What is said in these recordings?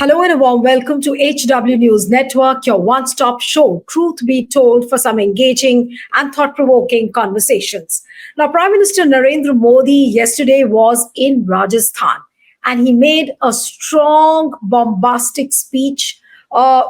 Hello and a warm welcome to HW News Network, your one-stop show, truth be told, for some engaging and thought-provoking conversations. Now, Prime Minister Narendra Modi yesterday was in Rajasthan and he made a strong, bombastic speech,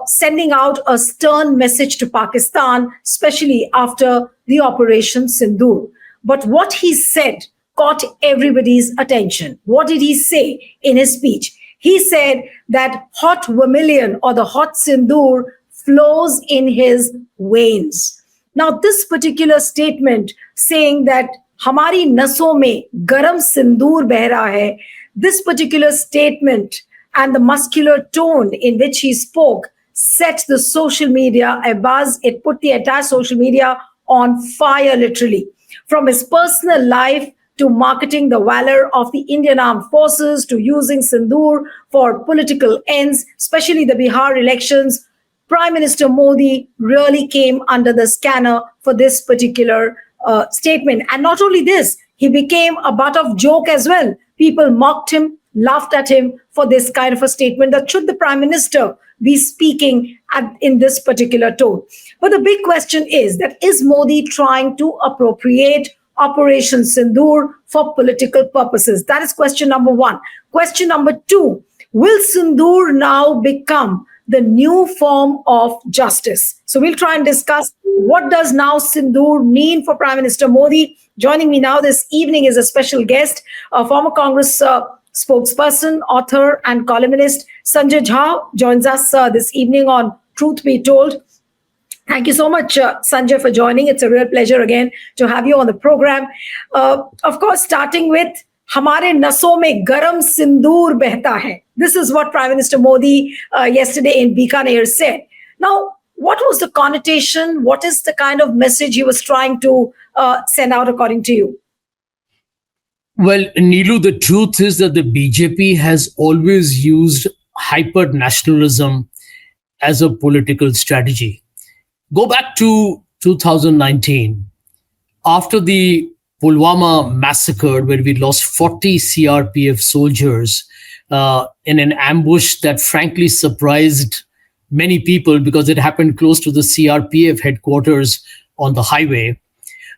sending out a stern message to Pakistan, especially after the Operation Sindoor. But what he said caught everybody's attention. What did he say in his speech? He said that hot vermilion or the hot sindoor flows in his veins. Now, this particular statement saying that hamari nason mein garam sindoor beh raha hai, this particular statement and the muscular tone in which he spoke set the social media abuzz. It put the entire social media on fire, literally. From his personal life to marketing the valor of the Indian Armed Forces, to using Sindoor for political ends, especially the Bihar elections, Prime Minister Modi really came under the scanner for this particular statement. And not only this, he became a butt of joke as well. People mocked him, laughed at him for this kind of a statement, that should the Prime Minister be speaking in this particular tone. But the big question is that, is Modi trying to appropriate Operation Sindoor for political purposes? That is question number one. Question number two, will Sindoor now become the new form of justice? So we'll try and discuss what does now Sindoor mean for Prime Minister Modi. Joining me now this evening is a special guest, a former Congress spokesperson, author and columnist. Sanjay Jha joins us this evening on Truth Be Told. Thank you so much, Sanjay, for joining. It's a real pleasure again to have you on the program. Of course, starting with "Hamare nason mein garam sindoor behta hai." This is what Prime Minister Modi yesterday in Bikaner said. Now, what was the connotation? What is the kind of message he was trying to send out, according to you? Well, Neelu, the truth is that the BJP has always used hyper-nationalism as a political strategy. Go back to 2019, after the Pulwama massacre, where we lost 40 CRPF soldiers in an ambush that frankly surprised many people because it happened close to the CRPF headquarters on the highway.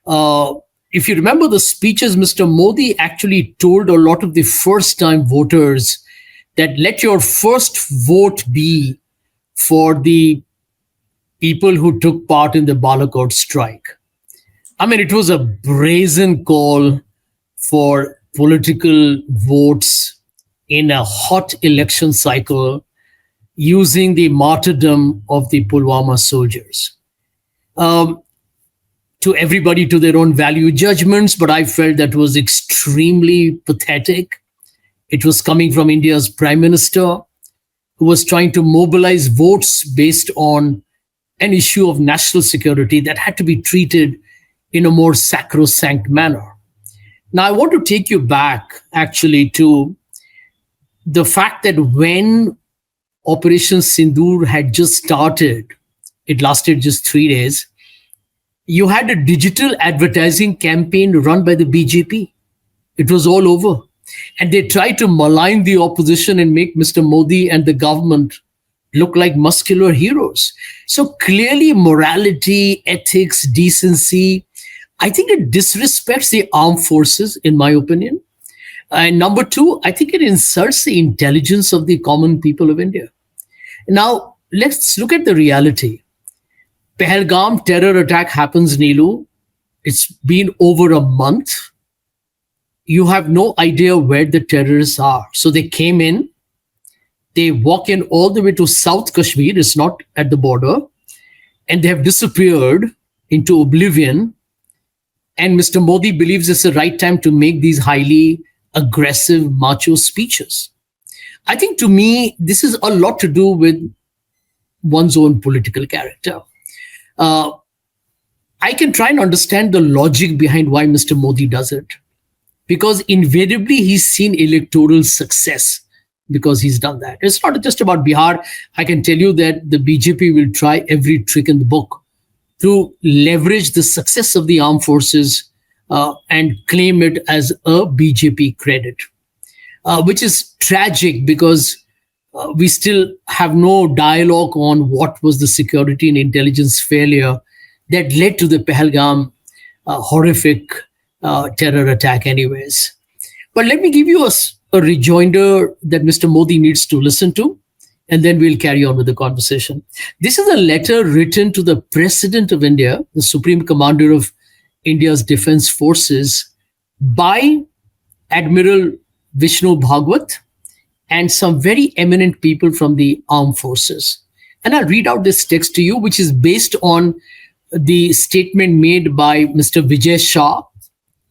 If you remember the speeches, Mr. Modi actually told a lot of the first-time voters that let your first vote be for the people who took part in the Balakot strike. I mean, it was a brazen call for political votes in a hot election cycle using the martyrdom of the Pulwama soldiers. To everybody to their own value judgments, but I felt that was extremely pathetic. It was coming from India's Prime Minister, who was trying to mobilize votes based on an issue of national security that had to be treated in a more sacrosanct manner. Now, I want to take you back actually to the fact that when Operation Sindoor had just started, it lasted just 3 days, you had a digital advertising campaign run by the BJP. It was all over. And they tried to malign the opposition and make Mr. Modi and the government look like muscular heroes. So clearly morality, ethics, decency, I think it disrespects the armed forces, in my opinion. And number two, I think it insults the intelligence of the common people of India. Now, let's look at the reality. Pahalgam terror attack happens, Neelu. It's been over a month. You have no idea where the terrorists are. So they came in, they walk in all the way to South Kashmir, it's not at the border, and they have disappeared into oblivion. And Mr. Modi believes it's the right time to make these highly aggressive macho speeches. I think, to me, this is a lot to do with one's own political character. I can try and understand the logic behind why Mr. Modi does it, because invariably he's seen electoral success because he's done that. It's not just about Bihar. I can tell you that the BJP will try every trick in the book to leverage the success of the armed forces and claim it as a BJP credit, which is tragic because we still have no dialogue on what was the security and intelligence failure that led to the Pahalgam horrific terror attack, anyways. But let me give you a rejoinder that Mr. Modi needs to listen to, and then we'll carry on with the conversation. This is a letter written to the President of India, the Supreme Commander of India's Defense Forces, by Admiral Vishnu Bhagwat and some very eminent people from the armed forces. And I'll read out this text to you, which is based on the statement made by Mr. Vijay Shah,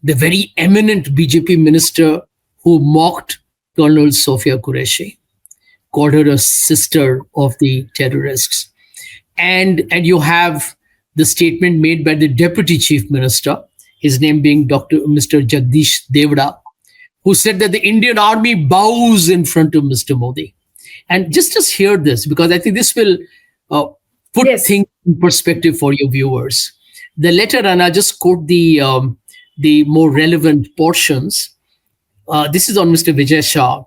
the very eminent BJP minister who mocked Colonel Sofia Qureshi, called her a sister of the terrorists. And you have the statement made by the deputy chief minister, his name being Mr. Jagdish Devda, who said that the Indian army bows in front of Mr. Modi. And just hear this, because I think this will put things in perspective for your viewers. The letter, and I'll just quote the more relevant portions. This is on Mr. Vijay Shah.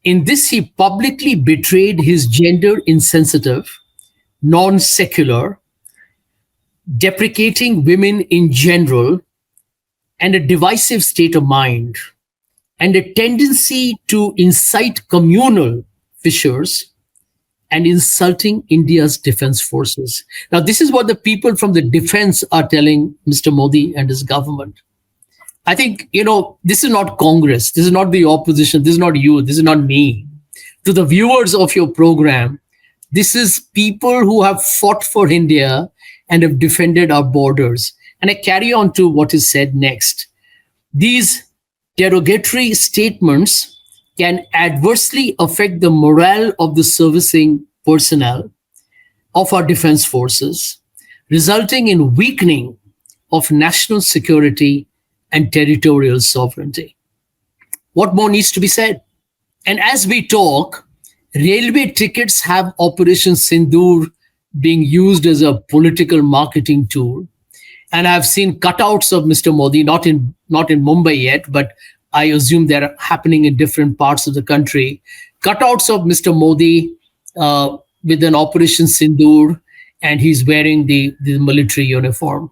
In this, he publicly betrayed his gender insensitive, non-secular, deprecating women in general, and a divisive state of mind, and a tendency to incite communal fissures and insulting India's defense forces. Now, this is what the people from the defense are telling Mr. Modi and his government. I think, this is not Congress. This is not the opposition. This is not you. This is not me. To the viewers of your program, this is people who have fought for India and have defended our borders. And I carry on to what is said next. These derogatory statements can adversely affect the morale of the servicing personnel of our defense forces, resulting in weakening of national security and territorial sovereignty. What more needs to be said? And as we talk, railway tickets have Operation Sindur being used as a political marketing tool. And I've seen cutouts of Mr. Modi, not in Mumbai yet, but I assume they're happening in different parts of the country. Cutouts of Mr. Modi with an Operation Sindur, and he's wearing the military uniform.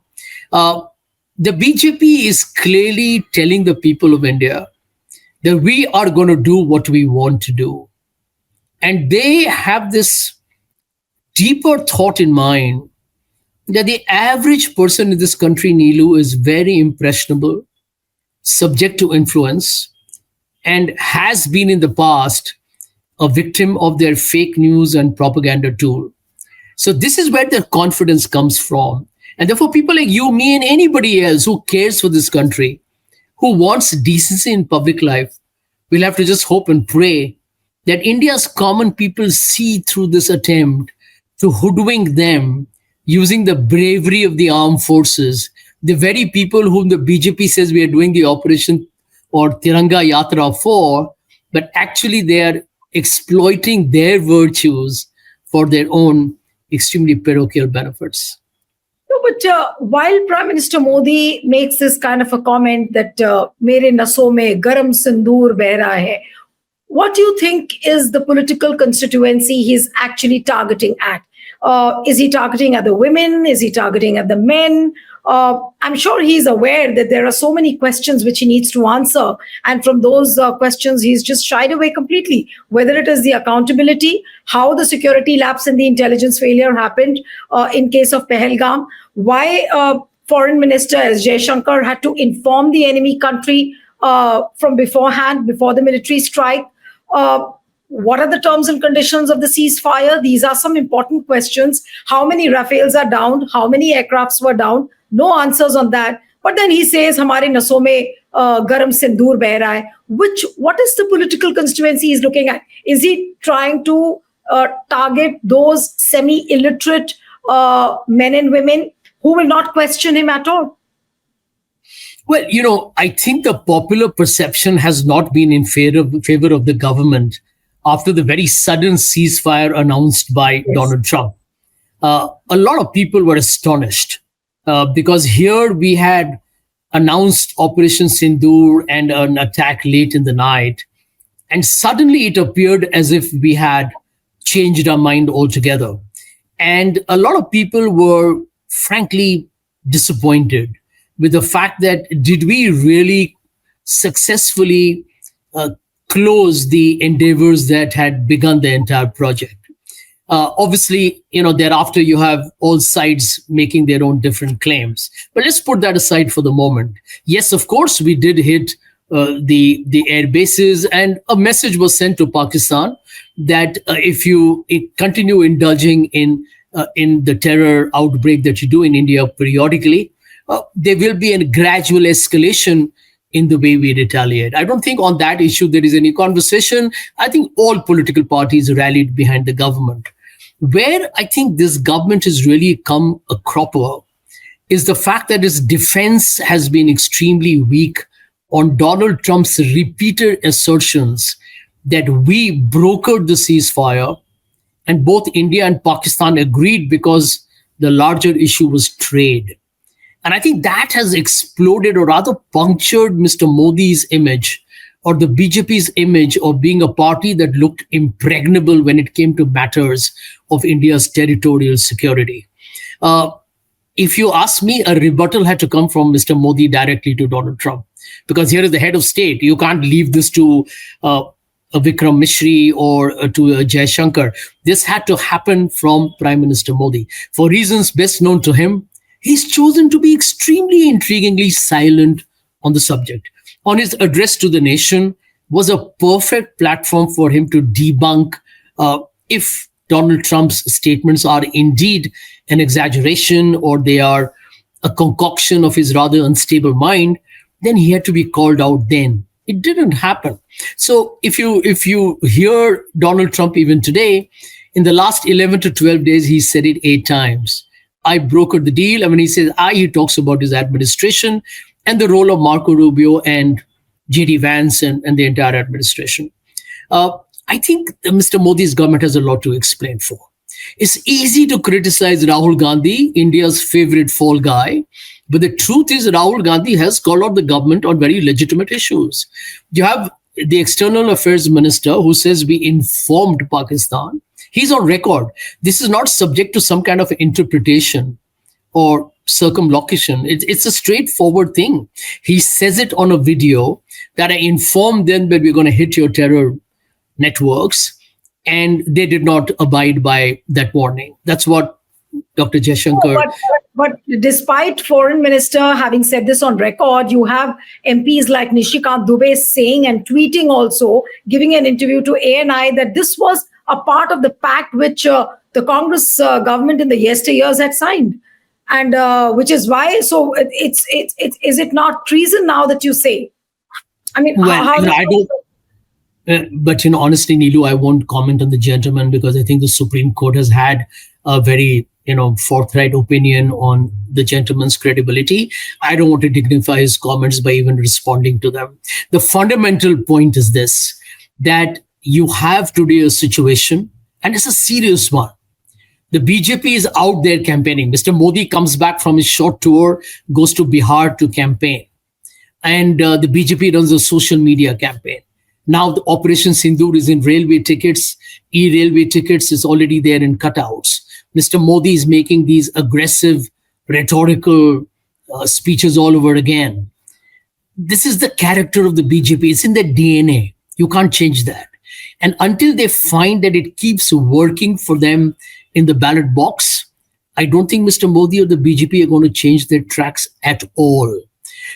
The BJP is clearly telling the people of India that we are going to do what we want to do. And they have this deeper thought in mind that the average person in this country, Neelu, is very impressionable, subject to influence, and has been in the past a victim of their fake news and propaganda tool. So this is where their confidence comes from. And therefore, people like you, me, and anybody else who cares for this country, who wants decency in public life, will have to just hope and pray that India's common people see through this attempt to hoodwink them using the bravery of the armed forces, the very people whom the BJP says we are doing the operation or Tiranga Yatra for, but actually they are exploiting their virtues for their own extremely parochial benefits. No, but while Prime Minister Modi makes this kind of a comment that mere naso mein garam sindoor beh raha hai, what do you think is the political constituency he's actually targeting at? Is he targeting at the women? Is he targeting at the men? I'm sure he's aware that there are so many questions which he needs to answer. And from those questions, he's just shied away completely. Whether it is the accountability, how the security lapse and the intelligence failure happened in case of Pahalgam, why Foreign Minister S. Jaishankar had to inform the enemy country from beforehand, before the military strike. What are the terms and conditions of the ceasefire? These are some important questions. How many Rafales are down? How many aircrafts were down? No answers on that. But then he says, "Hamare naso mein garam sindoor beh raha hai." What is the political constituency he's looking at? Is he trying to target those semi-illiterate men and women who will not question him at all? Well, I think the popular perception has not been in favor of the government after the very sudden ceasefire announced by Donald Trump. A lot of people were astonished because here we had announced Operation Sindur and an attack late in the night. And suddenly it appeared as if we had changed our mind altogether. And a lot of people were frankly disappointed with the fact that did we really successfully uh, close the endeavors that had begun the entire project? Obviously, thereafter you have all sides making their own different claims. But let's put that aside for the moment. Yes, of course, we did hit the air bases, and a message was sent to Pakistan that if you continue indulging in the terror outbreak that you do in India periodically, there will be a gradual escalation in the way we retaliate. I don't think on that issue there is any conversation. I think all political parties rallied behind the government. Where I think this government has really come a cropper is the fact that its defense has been extremely weak on Donald Trump's repeated assertions that we brokered the ceasefire, and both India and Pakistan agreed because the larger issue was trade. And I think that has exploded or rather punctured Mr. Modi's image or the BJP's image of being a party that looked impregnable when it came to matters of India's territorial security. If you ask me, a rebuttal had to come from Mr. Modi directly to Donald Trump, because here is the head of state. You can't leave this to a Vikram Mishri or to a Jai Shankar. This had to happen from Prime Minister Modi. For reasons best known to him, he's chosen to be extremely intriguingly silent on the subject. On his address to the nation was a perfect platform for him to debunk if Donald Trump's statements are indeed an exaggeration or they are a concoction of his rather unstable mind. Then he had to be called out then. It didn't happen. So if you hear Donald Trump even today, in the last 11 to 12 days, he said it 8 times. I brokered the deal. And when he says he talks about his administration and the role of Marco Rubio and J.D. Vance and the entire administration. I think Mr. Modi's government has a lot to explain for. It's easy to criticize Rahul Gandhi, India's favorite fall guy. But the truth is Rahul Gandhi has called out the government on very legitimate issues. You have the external affairs minister who says we informed Pakistan. He's on record. This is not subject to some kind of interpretation or circumlocution. It's a straightforward thing. He says it on a video that I informed them that we're going to hit your terror networks, and they did not abide by that warning. That's what Dr. Jaishankar. But despite foreign minister having said this on record, you have MPs like Nishikant Dubey saying and tweeting also, giving an interview to ANI that this was a part of the pact which the Congress government in the yesteryears had signed. And which is why, so is it not treason now that you say? I mean, well, I don't. But honestly, Neelu, I won't comment on the gentleman because I think the Supreme Court has had a very forthright opinion on the gentleman's credibility. I don't want to dignify his comments by even responding to them. The fundamental point is this: that you have today a situation, and it's a serious one. The BJP is out there campaigning. Mr. Modi comes back from his short tour, goes to Bihar to campaign. And the BJP runs a social media campaign. Now the Operation Sindoor is in railway tickets. E-railway tickets is already there in cutouts. Mr. Modi is making these aggressive rhetorical speeches all over again. This is the character of the BJP. It's in their DNA. You can't change that. And until they find that it keeps working for them in the ballot box, I don't think Mr. Modi or the BJP are going to change their tracks at all.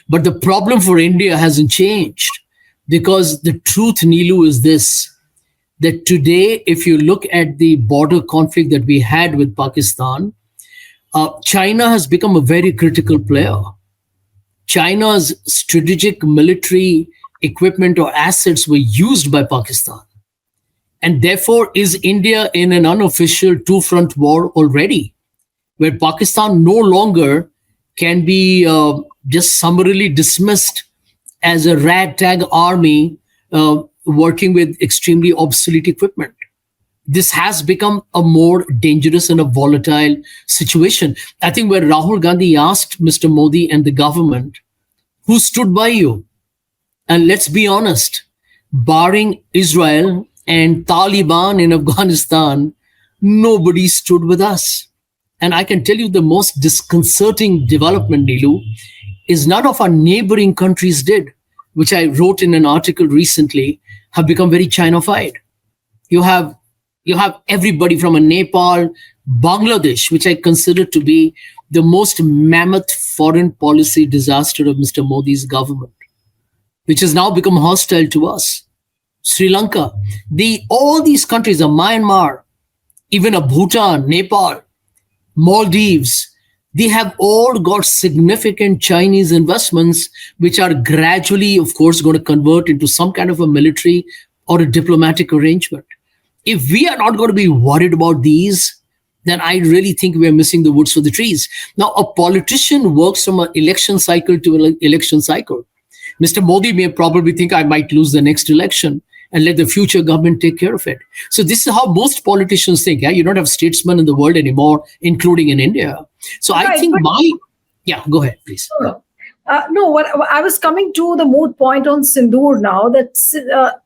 But the problem for India hasn't changed, because the truth, Neelu, is this: that today, if you look at the border conflict that we had with Pakistan, China has become a very critical player. China's strategic military equipment or assets were used by Pakistan. And therefore, is India in an unofficial two-front war already, where Pakistan no longer can be just summarily dismissed as a ragtag army working with extremely obsolete equipment? This has become a more dangerous and a volatile situation. I think where Rahul Gandhi asked Mr. Modi and the government, who stood by you? And let's be honest, barring Israel and Taliban in Afghanistan, nobody stood with us. And I can tell you the most disconcerting development, Nilu, is none of our neighboring countries did, which I wrote in an article recently, have become very China-fied. You have everybody from a Nepal, Bangladesh, which I consider to be the most mammoth foreign policy disaster of Mr. Modi's government, which has now become hostile to us. Sri Lanka, all these countries, Myanmar, even Bhutan, Nepal, Maldives, they have all got significant Chinese investments, which are gradually, of course, going to convert into some kind of a military or a diplomatic arrangement. If we are not going to be worried about these, then I really think we are missing the woods for the trees. Now, a politician works from an election cycle to an election cycle. Mr. Modi may probably think I might lose the next election and let the future government take care of it. So this is how most politicians think. Yeah? You don't have statesmen in the world anymore, including in India. So I think go ahead, please. What I was coming to the moot point on Sindur now, that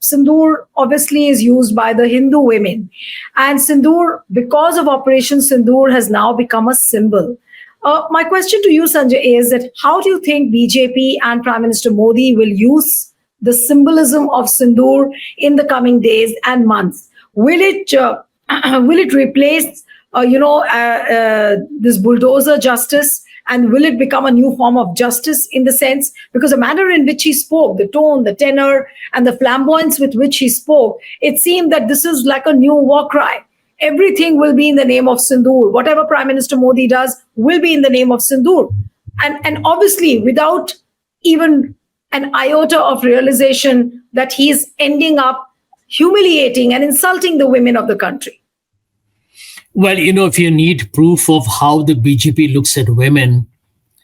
Sindur obviously is used by the Hindu women. And Sindur, because of Operation Sindur, has now become a symbol. My question to you, Sanjay, is that how do you think BJP and Prime Minister Modi will use the symbolism of Sindur in the coming days and months? Will it replace, this bulldozer justice? And will it become a new form of justice in the sense, because the manner in which he spoke, the tone, the tenor, and the flamboyance with which he spoke, it seemed that this is like a new war cry. Everything will be in the name of Sindur. Whatever Prime Minister Modi does will be in the name of Sindur. And obviously, without even an iota of realization that he is ending up humiliating and insulting the women of the country. Well, if you need proof of how the BJP looks at women,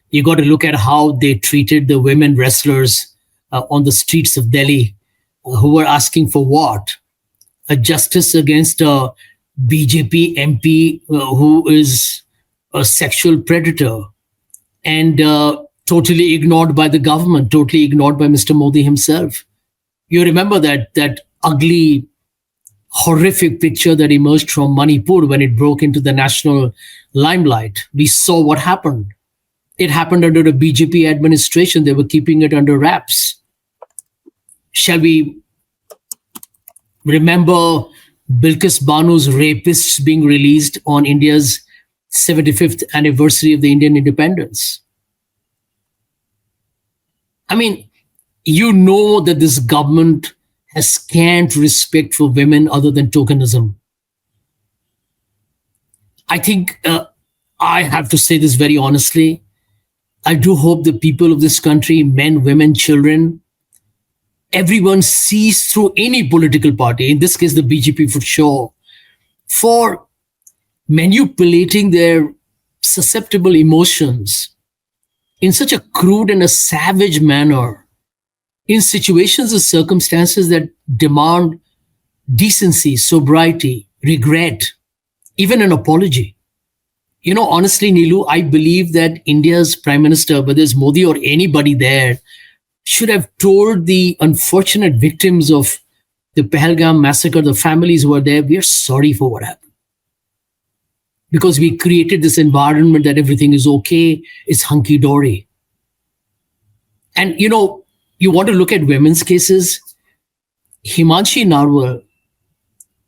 you got to look at how they treated the women wrestlers on the streets of Delhi, who were asking for what? A justice against a BJP MP who is a sexual predator and totally ignored by the government, totally ignored by Mr. Modi himself. You remember that ugly, horrific picture that emerged from Manipur when it broke into the national limelight. We saw what happened. It happened under the BJP administration. They were keeping it under wraps. Shall we remember Bilkis Banu's rapists being released on India's 75th anniversary of the Indian independence? I mean, that this government has scant respect for women other than tokenism. I think I have to say this very honestly. I do hope the people of this country, men, women, children, everyone sees through any political party, in this case the BJP for sure, for manipulating their susceptible emotions in such a crude and a savage manner, in situations or circumstances that demand decency, sobriety, regret, even an apology. Honestly, Nilu, I believe that India's Prime Minister, whether it's Modi or anybody there, should have told the unfortunate victims of the Pahalgam massacre, the families who were there, we are sorry for what happened. Because we created this environment that everything is okay, it's hunky-dory. And, you want to look at women's cases, Himanshi Narwal,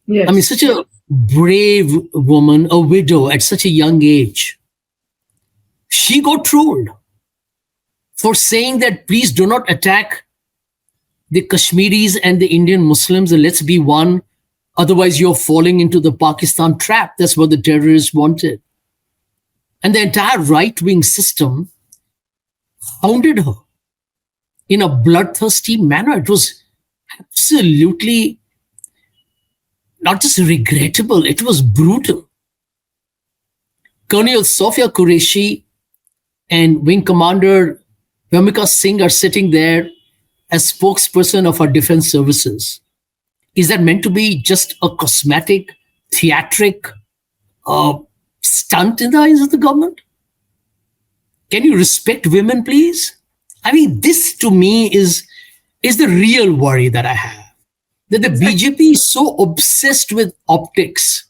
Yes. I mean, such a brave woman, a widow at such a young age. She got trolled for saying that please do not attack the Kashmiris and the Indian Muslims and let's be one. Otherwise, you're falling into the Pakistan trap. That's what the terrorists wanted. And the entire right-wing system hounded her in a bloodthirsty manner. It was absolutely not just regrettable, it was brutal. Colonel Sofia Qureshi and Wing Commander Vamika Singh are sitting there as spokesperson of our defense services. Is that meant to be just a cosmetic, theatric stunt in the eyes of the government? Can you respect women, please? I mean, this to me is the real worry that I have. that the BJP is so obsessed with optics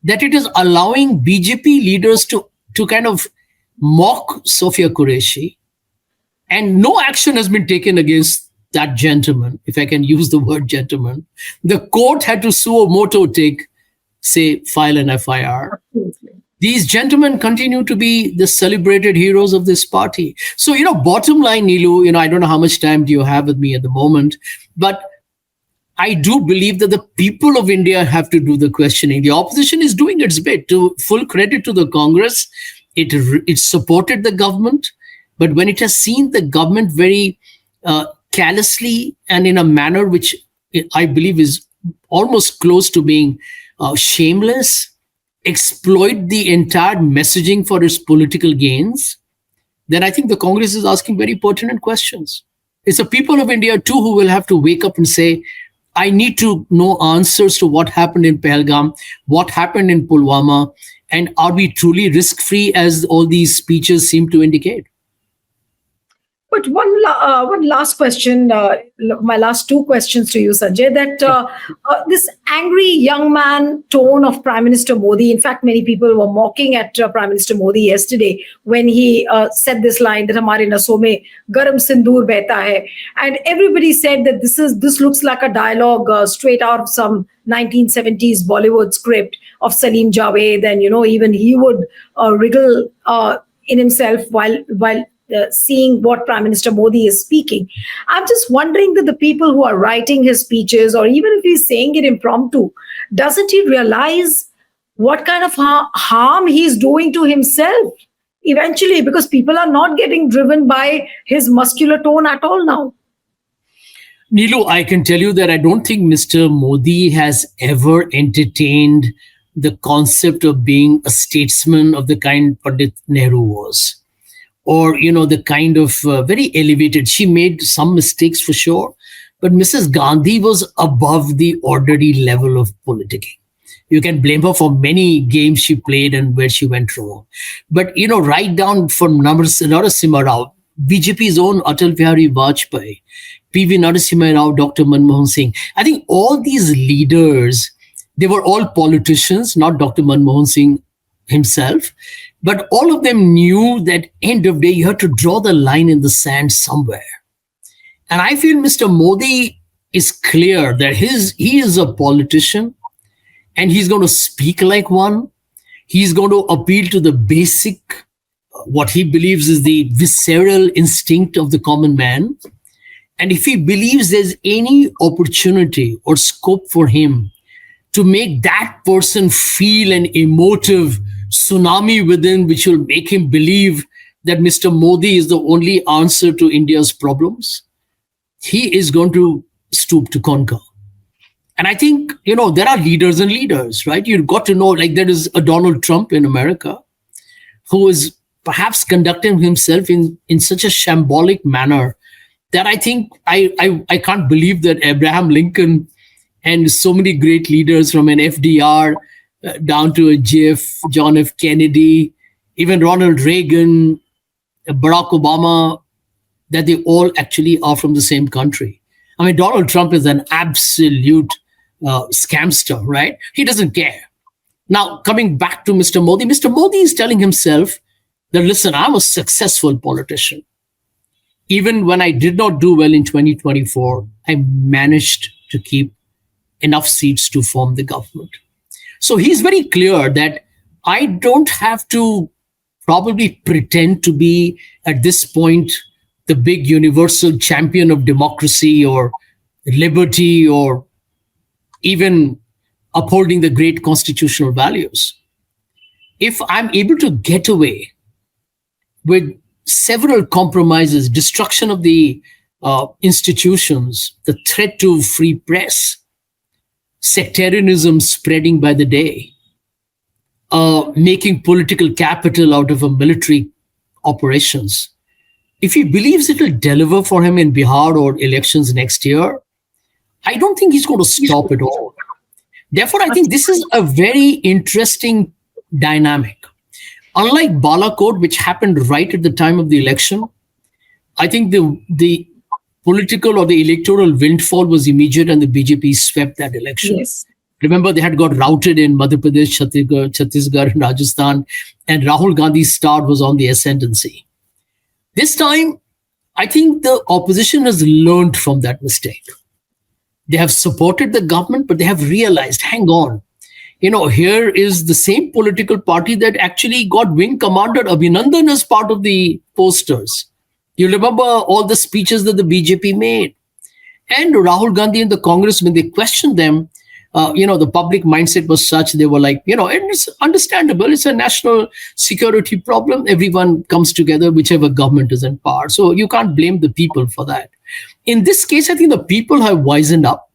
that it is allowing BJP leaders to kind of mock Sophia Qureshi, and no action has been taken against that gentleman, if I can use the word gentleman. The court had to suo moto file an FIR. Absolutely. These gentlemen continue to be the celebrated heroes of this party. So, bottom line, Neelu, I don't know how much time do you have with me at the moment, but I do believe that the people of India have to do the questioning. The opposition is doing its bit. To full credit to the Congress, it supported the government, but when it has seen the government very callously and in a manner which I believe is almost close to being shameless, exploit the entire messaging for its political gains, then I think the Congress is asking very pertinent questions. It's the people of India too who will have to wake up and say, I need to know answers to what happened in Pahalgam, what happened in Pulwama, and are we truly risk-free as all these speeches seem to indicate? But one last question, my last two questions to you, Sanjay, that this angry young man tone of Prime Minister Modi, in fact, many people were mocking at Prime Minister Modi yesterday when he said this line that Hamare nason mein garam sindoor behta hai. And everybody said that this looks like a dialogue straight out of some 1970s Bollywood script of Salim Javed, and even he would wriggle in himself while seeing what Prime Minister Modi is speaking. I'm just wondering that the people who are writing his speeches, or even if he's saying it impromptu, doesn't he realize what kind of harm he's doing to himself eventually? Because people are not getting driven by his muscular tone at all now. Neelu, I can tell you that I don't think Mr. Modi has ever entertained the concept of being a statesman of the kind Pandit Nehru was. Or, the kind of very elevated. She made some mistakes for sure, but Mrs. Gandhi was above the ordinary level of politicking. You can blame her for many games she played and where she went wrong. But, right down from Narasimha Rao, BJP's own Atal Bihari Vajpayee, PV Narasimha Rao, Dr. Manmohan Singh. I think all these leaders, they were all politicians, not Dr. Manmohan Singh himself. But all of them knew that end of day, you have to draw the line in the sand somewhere. And I feel Mr. Modi is clear that he is a politician and he's going to speak like one. He's going to appeal to the basic, what he believes is the visceral instinct of the common man. And if he believes there's any opportunity or scope for him to make that person feel an emotive tsunami within, which will make him believe that Mr. Modi is the only answer to India's problems, he is going to stoop to conquer. And I think, there are leaders and leaders, right? You've got to know, like there is a Donald Trump in America who is perhaps conducting himself in such a shambolic manner that I think I can't believe that Abraham Lincoln and so many great leaders from an FDR down to a John F. Kennedy, even Ronald Reagan, Barack Obama, that they all actually are from the same country. I mean, Donald Trump is an absolute scamster, right? He doesn't care. Now, coming back to Mr. Modi is telling himself that, listen, I'm a successful politician. Even when I did not do well in 2024, I managed to keep enough seats to form the government. So he's very clear that I don't have to probably pretend to be, at this point, the big universal champion of democracy or liberty or even upholding the great constitutional values. If I'm able to get away with several compromises, destruction of the institutions, the threat to free press, sectarianism spreading by the day, making political capital out of a military operations. If he believes it will deliver for him in Bihar or elections next year, I don't think he's going to stop at all. Therefore, I think this is a very interesting dynamic. Unlike Balakot, which happened right at the time of the election, I think the political or the electoral windfall was immediate and the BJP swept that election. Yes. Remember, they had got routed in Madhya Pradesh, Chhattisgarh, and Rajasthan, and Rahul Gandhi's star was on the ascendancy. This time, I think the opposition has learned from that mistake. They have supported the government, but they have realized, hang on, here is the same political party that actually got Wing Commander Abhinandan as part of the posters. You remember all the speeches that the BJP made. And Rahul Gandhi and the Congress, when they questioned them, the public mindset was such, they were like, and it's understandable. It's a national security problem. Everyone comes together, whichever government is in power. So you can't blame the people for that. In this case, I think the people have wisened up.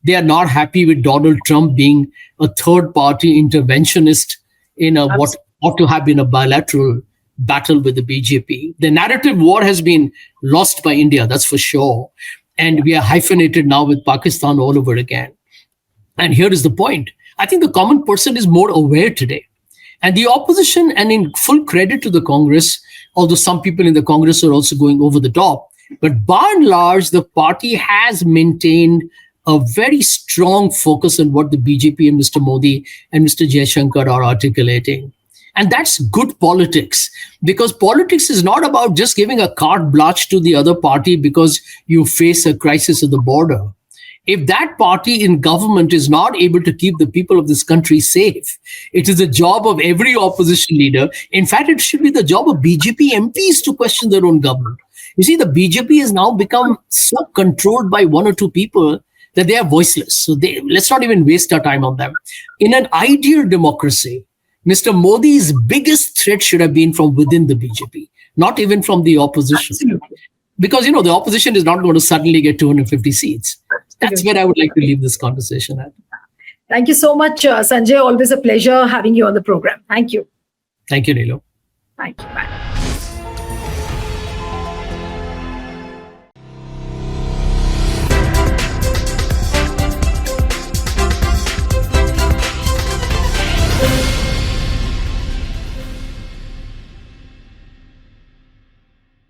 They are not happy with Donald Trump being a third party interventionist in what ought to have been a bilateral battle with the BJP. The narrative war has been lost by India, that's for sure. And we are hyphenated now with Pakistan all over again. And here is the point. I think the common person is more aware today. And the opposition, and in full credit to the Congress, although some people in the Congress are also going over the top, but by and large, the party has maintained a very strong focus on what the BJP and Mr. Modi and Mr. Jaishankar are articulating. And that's good politics, because politics is not about just giving a carte blanche to the other party because you face a crisis at the border. If that party in government is not able to keep the people of this country safe, it is the job of every opposition leader. In fact, it should be the job of BJP MPs to question their own government. You see, the BJP has now become so controlled by one or two people that they are voiceless. So let's not even waste our time on them. In an ideal democracy, Mr. Modi's biggest threat should have been from within the BJP, not even from the opposition. Absolutely. Because, the opposition is not going to suddenly get 250 seats. That's where I would like to leave this conversation at. Thank you so much, Sanjay. Always a pleasure having you on the program. Thank you. Thank you, Neelo. Thank you. Bye.